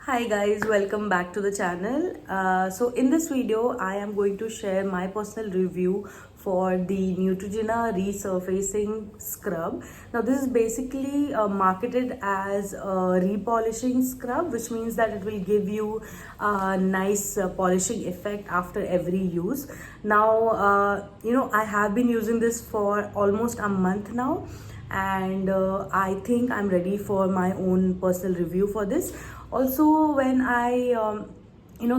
Hi guys, welcome back to the channel. So in this video, I am going to share my personal review for the Neutrogena Resurfacing Scrub. Now this is basically marketed as a repolishing scrub, which means that it will give you a nice polishing effect after every use. Now, I have been using this for almost a month now, and I think I'm ready for my own personal review for this. Also, when I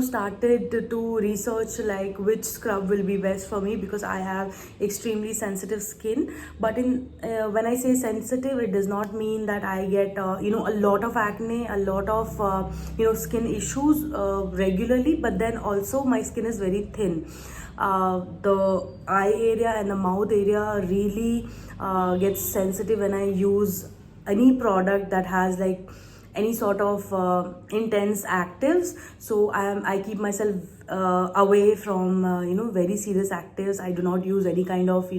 started to research like which scrub will be best for me, because I have extremely sensitive skin. But in when I say sensitive, it does not mean that I get a lot of acne, a lot of skin issues regularly, but then also my skin is very thin. The eye area and the mouth area really gets sensitive when I use any product that has like any sort of intense actives. So I keep myself away from very serious actives. I do not use any kind of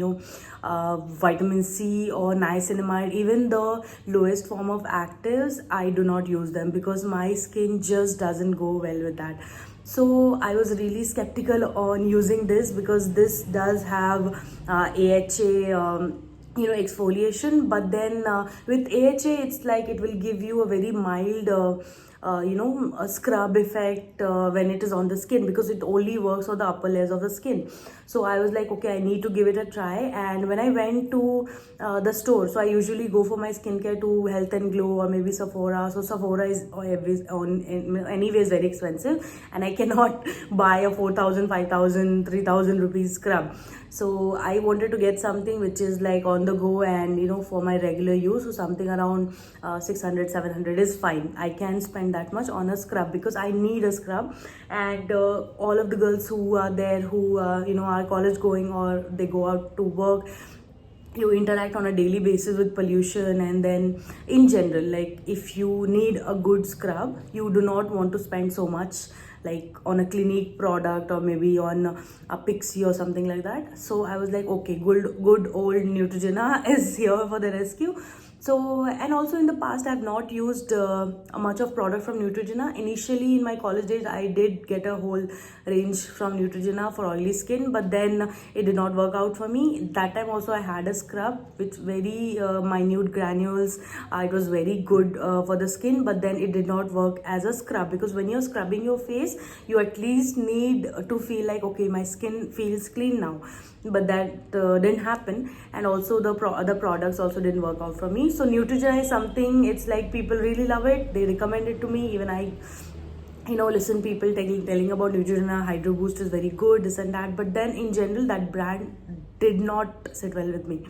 vitamin C or niacinamide. Even the lowest form of actives, I do not use them because my skin just doesn't go well with that. So I was really skeptical on using this because this does have AHA exfoliation, but then with AHA it's like it will give you a very mild a scrub effect when it is on the skin, because it only works on the upper layers of the skin. So I was like, okay, I need to give it a try. And when I went to the store, so I usually go for my skincare to Health and Glow or maybe Sephora. So Sephora is anyways very expensive, and I cannot buy a 4,000, 5,000, 3,000 rupees scrub. So I wanted to get something which is like on the go and for my regular use. So something around 600, 700 is fine. I can spend that much on a scrub because I need a scrub. And all of the girls who are there who are college going or they go out to work, you interact on a daily basis with pollution. And then in general, like if you need a good scrub, you do not want to spend so much like on a Clinique product or maybe on a Pixie or something like that. So I was like, okay, good old Neutrogena is here for the rescue. So, and also in the past I've not used much of product from Neutrogena. Initially in my college days I did get a whole range from Neutrogena for oily skin, but then it did not work out for me. That time also I had a scrub with very minute granules. It was very good for the skin, but then it did not work as a scrub, because when you're scrubbing your face, you at least need to feel like, okay, my skin feels clean now. But that didn't happen. And also the products also didn't work out for me. So Neutrogena is something, it's like people really love it, they recommend it to me. Even I listen people telling about Neutrogena, Hydro Boost is very good, this and that. But then in general, that brand did not sit well with me.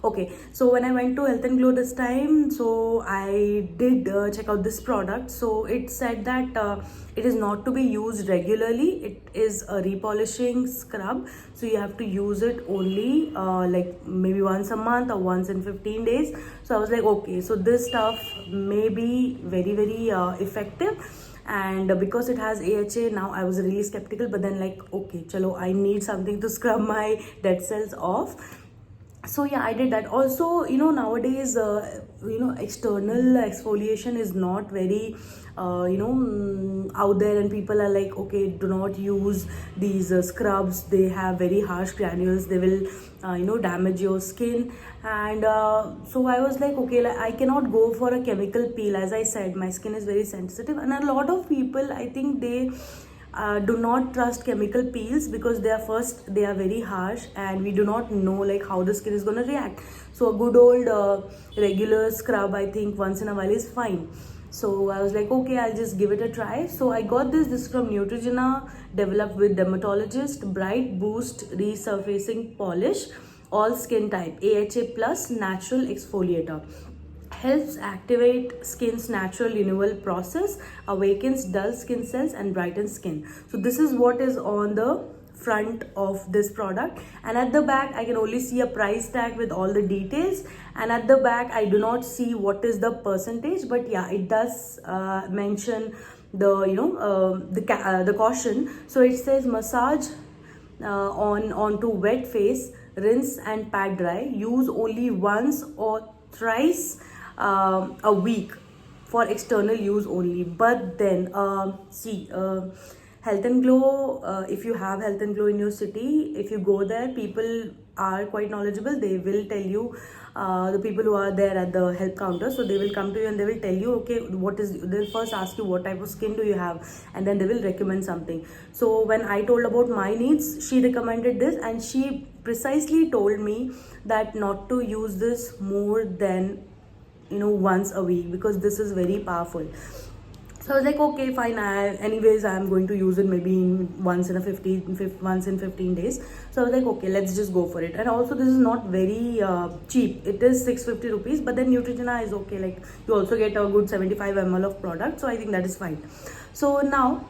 Okay, so when I went to Health and Glow this time, so I did check out this product. So it said that it is not to be used regularly. It is a repolishing scrub, so you have to use it only like maybe once a month or once in 15 days. So I was like, okay, so this stuff may be very effective. And because it has AHA, now I was really skeptical, but then like, okay, chalo, I need something to scrub my dead cells off. So yeah, I did that. Also, nowadays external exfoliation is not very out there, and people are like, okay, do not use these scrubs, they have very harsh granules, they will damage your skin. And so I was like, okay, like, I cannot go for a chemical peel. As I said, my skin is very sensitive, and a lot of people, I think they do not trust chemical peels because they are very harsh, and we do not know like how the skin is going to react. So a good old regular scrub, I think once in a while is fine. So I was like, okay, I'll just give it a try. So I got this from Neutrogena, developed with dermatologist, Bright Boost Resurfacing Polish, all skin type, AHA plus natural exfoliator, helps activate skin's natural renewal process, awakens dull skin cells and brightens skin. So this is what is on the front of this product. And at the back I can only see a price tag with all the details, and at the back I do not see what is the percentage. But yeah, it does mention the the caution. So it says massage onto wet face, rinse and pat dry, use only once or thrice a week. for external use only. But then Health and Glow, if you have Health and Glow in your city, if you go there, people are quite knowledgeable. They will tell you, the people who are there at the help counter, so they will come to you and they will tell you, okay, they'll first ask you what type of skin do you have, and then they will recommend something. So when I told about my needs, she recommended this, and she precisely told me that not to use this more than once a week, because this is very powerful. So I was like, okay, fine. Anyways, I'm going to use it maybe once in 15 days. So I was like, okay, let's just go for it. And also, this is not very cheap. It is 650 rupees, but then Neutrogena is okay. Like, you also get a good 75 ml of product. So I think that is fine. So now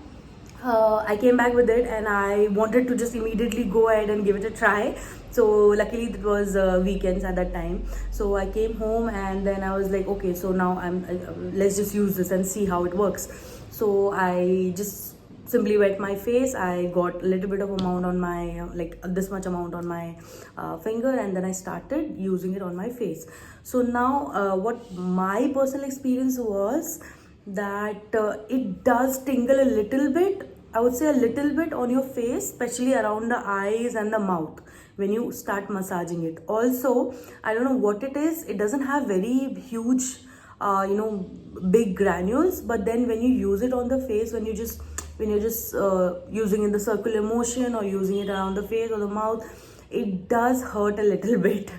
I came back with it, and I wanted to just immediately go ahead and give it a try. So luckily it was weekends at that time, so I came home and then I was like, okay, so now let's just use this and see how it works. So I just simply wet my face. I got a little bit of amount on my like this much amount on my finger, and then I started using it on my face. So now what my personal experience was that it does tingle a little bit. I would say a little bit on your face, especially around the eyes and the mouth when you start massaging it. Also, I don't know what it is. It doesn't have very huge, big granules. But then when you use it on the face, when you're just using in the circular motion or using it around the face or the mouth, it does hurt a little bit.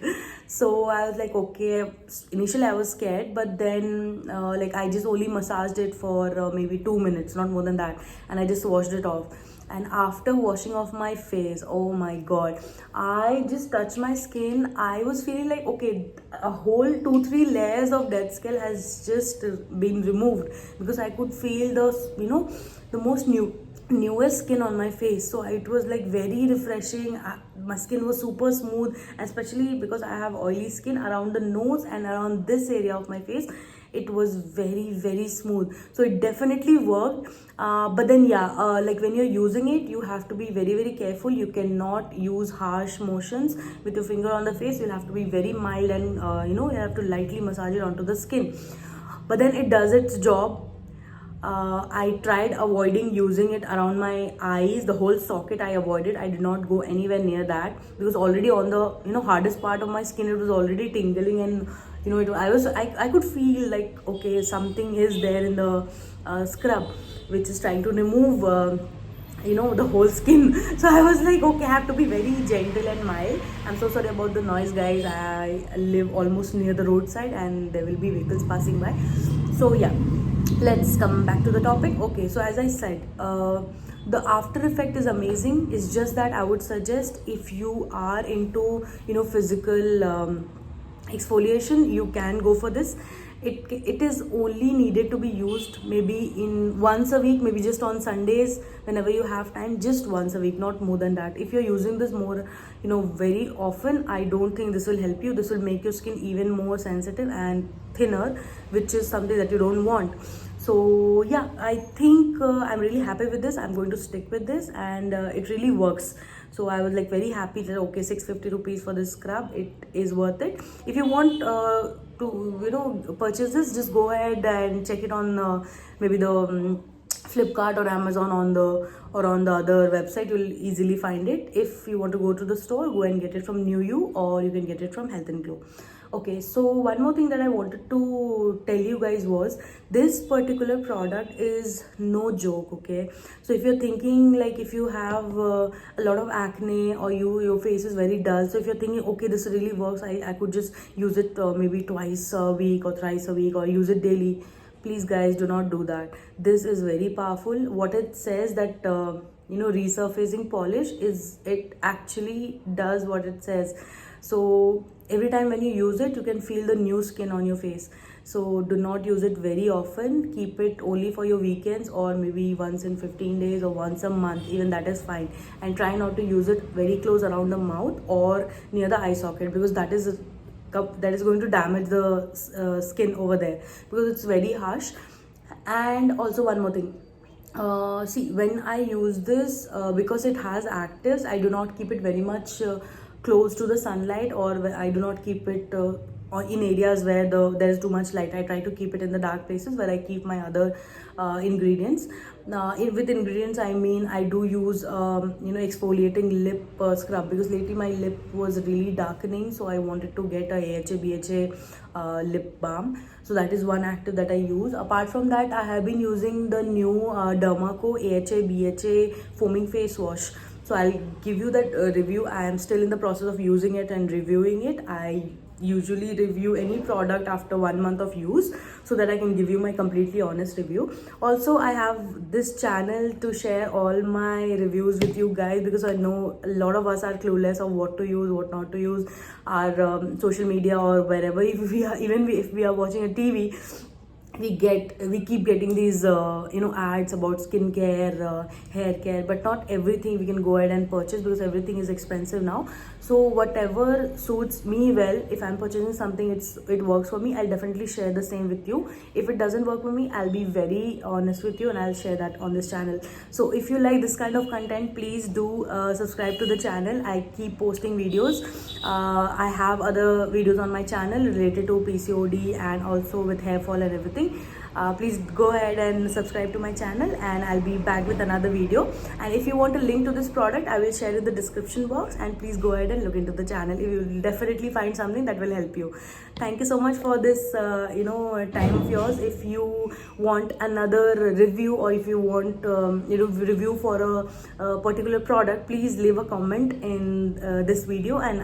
So I was like, okay, initially I was scared, but then like I just only massaged it for maybe 2 minutes, not more than that, and I just washed it off. And after washing off my face, oh my god, I just touched my skin. I was feeling like, okay, a whole 2-3 layers of dead skin has just been removed, because I could feel the most newest skin on my face. So it was like very refreshing. My skin was super smooth, especially because I have oily skin around the nose and around this area of my face. It was very, very smooth. So it definitely worked. But then like when you're using it, you have to be very, very careful. You cannot use harsh motions with your finger on the face. You'll have to be very mild, and you have to lightly massage it onto the skin. But then it does its job. I tried avoiding using it around my eyes. The whole socket I avoided. I did not go anywhere near that, because already on the hardest part of my skin, it was already tingling, and I could feel like, okay, something is there in the scrub which is trying to remove the whole skin. So I was like, okay, I have to be very gentle and mild. I'm so sorry about the noise, guys. I live almost near the roadside and there will be vehicles passing by. So yeah, let's come back to the topic. Okay, so as I said, the after effect is amazing. It's just that I would suggest, if you are into physical exfoliation, you can go for this. It is only needed to be used maybe in once a week, maybe just on Sundays, whenever you have time, just once a week, not more than that. If you're using this more very often, I don't think this will help you. This will make your skin even more sensitive and thinner, which is something that you don't want. So yeah, I think I'm really happy with this. I'm going to stick with this, and it really works. So I was like very happy that, okay, 650 rupees for this scrub, it is worth it. If you want to purchase this, just go ahead and check it on maybe the Flipkart or Amazon on the other website. You'll easily find it. If you want to go to the store, go and get it from New You, or you can get it from Health and Glow. Okay, so one more thing that I wanted to tell you guys was, this particular product is no joke. Okay, so if you're thinking, like, if you have a lot of acne, or your face is very dull, so if you're thinking, okay, this really works, I could just use it maybe twice a week or thrice a week, or use it daily, please guys, do not do that. This is very powerful. What it says that resurfacing polish, is it actually does what it says. So every time when you use it, you can feel the new skin on your face. So do not use it very often. Keep it only for your weekends, or maybe once in 15 days or once a month, even that is fine. And try not to use it very close around the mouth or near the eye socket, because that is going to damage the skin over there, because it's very harsh. And also one more thing, see, when I use this, because it has actives, I do not keep it very much close to the sunlight, or I do not keep it or in areas where there is too much light. I try to keep it in the dark places where I keep my other ingredients. With ingredients I mean I do use exfoliating lip scrub, because lately my lip was really darkening, so I wanted to get a AHA BHA lip balm. So that is one active that I use. Apart from that, I have been using the new Dermaco AHA BHA foaming face wash. So I'll give you that review. I am still in the process of using it and reviewing it. I usually review any product after 1 month of use, so that I can give you my completely honest review. Also, I have this channel to share all my reviews with you guys, because I know a lot of us are clueless of what to use, what not to use, our social media or wherever. If we are, even if we are watching a TV, we keep getting these ads about skincare, hair care, but not everything we can go ahead and purchase, because everything is expensive now. So whatever suits me well, if I'm purchasing something, it works for me, I'll definitely share the same with you. If it doesn't work for me, I'll be very honest with you and I'll share that on this channel. So if you like this kind of content, please do subscribe to the channel. I keep posting videos. I have other videos on my channel related to PCOD and also with hair fall and everything. Please go ahead and subscribe to my channel, and I'll be back with another video. And if you want a link to this product, I will share in the description box, and please go ahead and look into the channel. You will definitely find something that will help you. Thank you so much for this time of yours. If you want another review, or if you want review for a particular product, please leave a comment in this video, and